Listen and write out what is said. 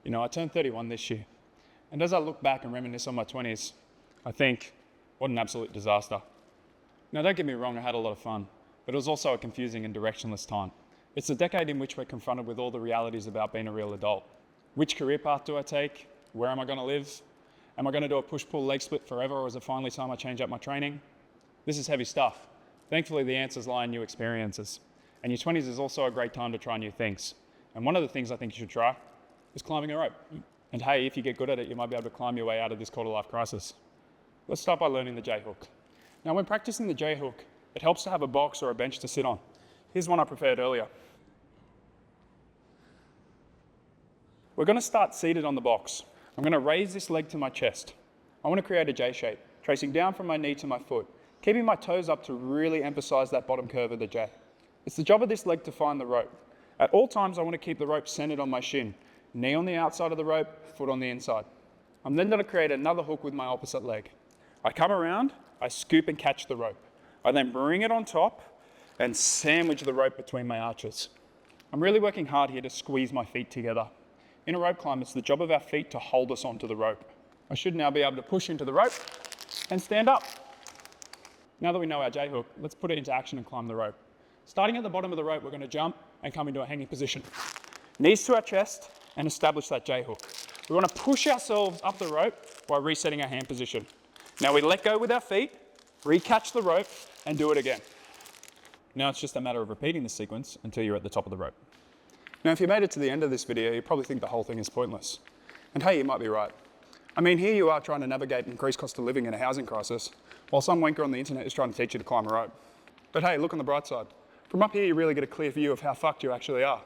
You know, I turned 31 this year, and as I look back and reminisce on my 20s, I think, what an absolute disaster. Now, don't get me wrong, I had a lot of fun, but it was also a confusing and directionless time. It's a decade in which we're confronted with all the realities about being a real adult. Which career path do I take? Where am I going to live? Am I going to do a push-pull leg split forever, or is it finally time I change up my training? This is heavy stuff. Thankfully, the answers lie in new experiences. And your 20s is also a great time to try new things. And one of the things I think you should try is climbing a rope. And hey, if you get good at it, you might be able to climb your way out of this quarter-life crisis. Let's start by learning the J-hook. Now, when practicing the J-hook, it helps to have a box or a bench to sit on. Here's one I prepared earlier. We're going to start seated on the box. I'm going to raise this leg to my chest. I want to create a J shape, tracing down from my knee to my foot, keeping my toes up to really emphasize that bottom curve of the J. It's the job of this leg to find the rope. At all times, I want to keep the rope centered on my shin, knee on the outside of the rope, foot on the inside. I'm then going to create another hook with my opposite leg. I come around, I scoop and catch the rope. I then bring it on top and sandwich the rope between my arches. I'm really working hard here to squeeze my feet together. In a rope climb, it's the job of our feet to hold us onto the rope. I should now be able to push into the rope and stand up. Now that we know our J-hook, let's put it into action and climb the rope. Starting at the bottom of the rope, we're going to jump and come into a hanging position. Knees to our chest and establish that J-hook. We want to push ourselves up the rope while resetting our hand position. Now we let go with our feet, recatch the rope, and do it again. Now it's just a matter of repeating this sequence until you're at the top of the rope. Now, if you made it to the end of this video, you probably think the whole thing is pointless. And hey, you might be right. I mean, here you are trying to navigate increased cost of living in a housing crisis, while some wanker on the internet is trying to teach you to climb a rope. But hey, look on the bright side. From up here, you really get a clear view of how fucked you actually are.